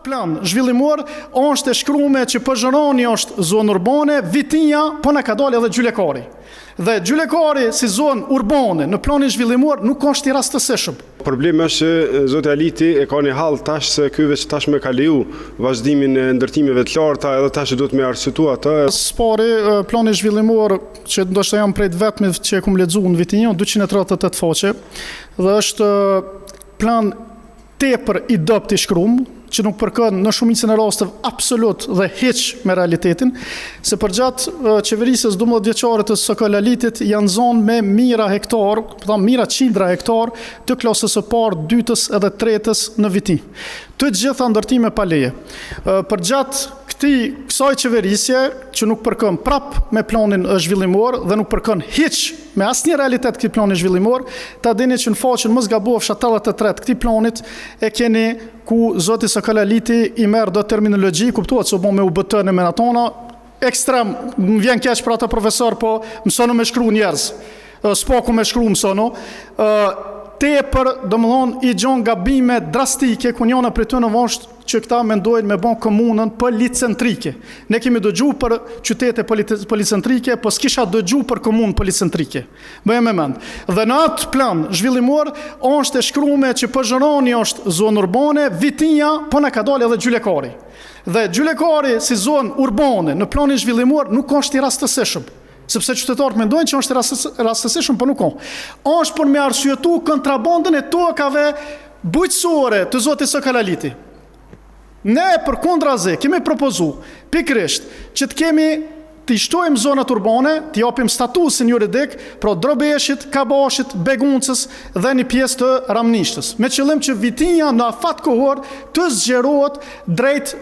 Plan zhvillimor është e shkruar që Pozhoroni është zonë urbane, Vitinja po na ka dalë edhe Gjylekari. Dhe Gjylekari si zonë urbane në planin zhvillimor nuk është i rastësishëm. Problemi është që zoti Aliti e ka një hall tash se ky veç tash më ka leju vazhdimin e ndërtimeve të larta edhe tash duhet me arsyetua atë. Spari plani zhvillimor që ndoshta jam prej vetme që e kam lexuar në Vitinja 238 faqe dhe është plan tepër i dopt i shkruar që nuk përkën në shumicën e rasteve absolut dhe hiç me realitetin, se përgjatë qeverisës 12 vjeçare të SKL Alitit janë zonë me mira hektar, mira qindra hektar të klasës së parë, dytës edhe tretës në Vitin. Të gjitha ndërtime pa leje. Përgjatë kësaj qeverisje që nuk përkën prap me planin zhvillimor dhe nuk përkën hiç me asnjë realitet këtij plani zhvillimor, ta dini që në faqen mos gabofsh 83 këtij planit e keni ku zoti SKL Aliti i merr do terminologji, kuptohet se u bën me UBT në menatona, ekstrem, më vjen keq për ata profesor, po mësonu me shkruaj njerëz. S'po me shkruaj mësonu. Tepër, domethënë i gjon gabime drastike ku njëna prej tyre është që këta mendojnë me bën komunën policentrike. Ne kemi dëgjuar për qytete policentrike, po s'kisha dëgjuar për komunë policentrike. Bëjmë me mend. Dhe në atë plan zhvillimor është e shkruar që Pozhoroni është zonë urbane, Vitinja po na ka dalë edhe Gjylekari. Dhe Gjylekari si zonë urbane në planin zhvillimor nuk është i rastësishëm. Sepse qytetarët mendojnë që është rastësishëm, por nuk ka. Është për me arsyetu kontrabandën e tokave bujqësore të zotit SKL Aliti. Ne përkundrazi kemi propozu pikërisht që të kemi të shtojmë zonat urbane, të japim statusin juridik, pra Drobeshit, Kabashit, Beguncës dhe një pjesë të Ramnishtës. Me qëllim që Vitinja në afat kohor të zgjerohet drejt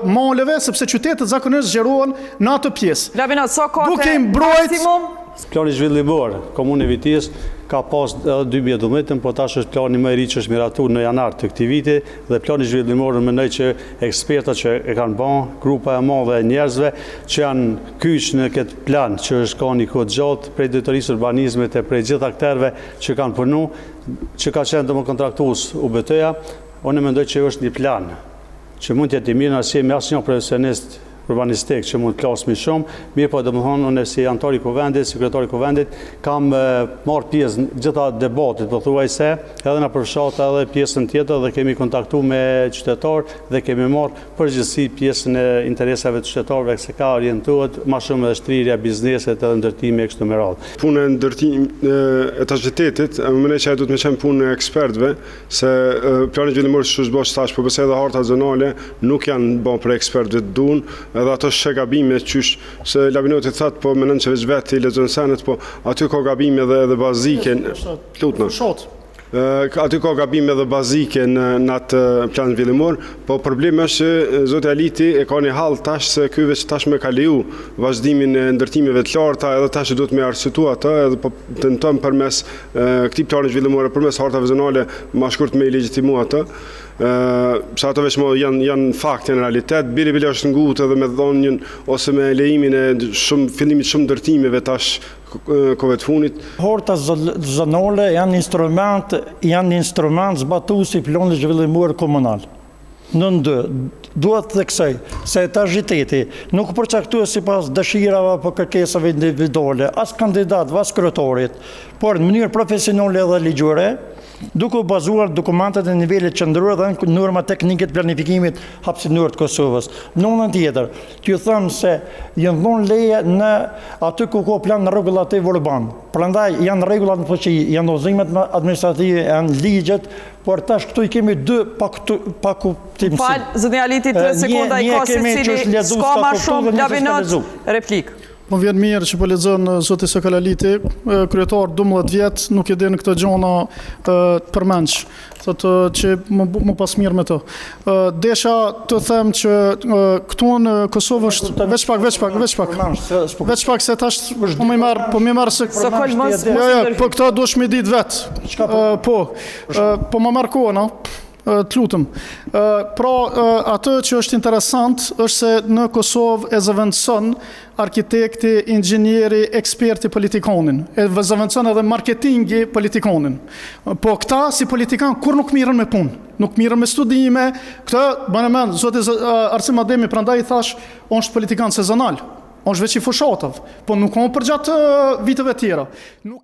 maleve, sepse qytetet zakonisht zgjerohen në atë pjesë. Labinot, so kote maksimum? Plani zhvillimor, Komune Vitijës ka pas edhe 2012, po tash është plani më i ri që është miratuar në janar të këtij viti dhe plani zhvillimor mendoj që ekspertat që e kanë bën, grupa e madhe e njerëzve që janë kyç në këtë plan që është ka një kohë gjatë prej drejtorisë urbanizmit e prej gjithë aktorëve që kanë punuar, që ka qenë domosdoshmëraktues UBT-ja, unë mendoj që është një plan që mund të jetë i mirë nëse me asnjë profesionist urbanistik që mund të plasmi shumë, mirë po domethënë unë si antar i kuvendit, sekretari i kuvendit, kam marrë pjesë në gjitha debatit, pothuajse, edhe në përfshat edhe pjesën tjetër dhe kemi kontaktuar me qytetarë dhe kemi marrë përgjithësi pjesën e interesave të qytetarëve se ka orientuar më shumë edhe shtrirja bizneset edhe ndërtimi kështu me radhë. Puna e ndërtimit e të qytetit, më mendoj që do të më qenë punë e ekspertëve, se plani zhvillimor që është bërë tash, por pse edhe harta zonale nuk janë bën për ekspertëve të duan. Edhe ato shë gabime qysh se Labinoti thatë, po menën që veç vetë i lexon senet, po aty ka gabime dhe bazike. Aty ka gabime dhe bazike në atë plan zhvillimor, po problemi është që zoti Aliti e ka një hall tash se ky veç tash më ka leju vazhdimin e ndërtimeve të larta, edhe tash duhet me arsyetua atë, edhe po tentojmë përmes këtij plani zhvillimor, përmes hartave zonale më shkurt me legjitimua atë. Sa ato veç janë fakte në realitet, bili është ngutë edhe me dhonjën ose me lejimin e fillimit shumë ndërtimeve tash kove të funit. Harta zonale janë instrument zbatues i planit zhvillimor komunal. Në ndë, duhet të kësaj, se etažiteti nuk përcaktuar sipas dëshirave apo kërkesave individuale, as kandidat, as kryetarit, por në mënyrë profesionale dhe ligjore, duke u bazuar dokumentet e nivelit qendror dhe në norma teknike të planifikimit hapësinor të Kosovës. Në anën tjetër, t'ju them se janë dhënë leje në aty ku ka plan rregullativ urban. Prandaj janë rregullat në fuqi, janë udhëzimet administrative, janë ligjet, por tash këtu i kemi dy pa kuptim. Fal, zoti Aliti 3 sekonda i ka secili, s'ka më shumë Labinot, replik. Po vjen mirë që po lexon zoti SKL Aliti, kryetar 12 vjet, nuk e din këto gjona përmendsh. Thotë që më pas mirë me to. Desha të them që këtu në Kosovë është veç pak se tash po më marr se po këto duhesh më ditë vet. Po më marr kohën, Të lutëm. Pra, atë që është interesant është se në Kosovë e zëvendëson arkitekti, inxhinieri, eksperti politikonin. E zëvendëson edhe marketingi politikonin. Po këta si politikan kur nuk mirën me punë, nuk mirën me studime. Këta, banë men, zoti Arsim Ademi prandaj i thash, on është politikan sezonal. On është veç i fushatëv, po nuk on për gjatë viteve tjera.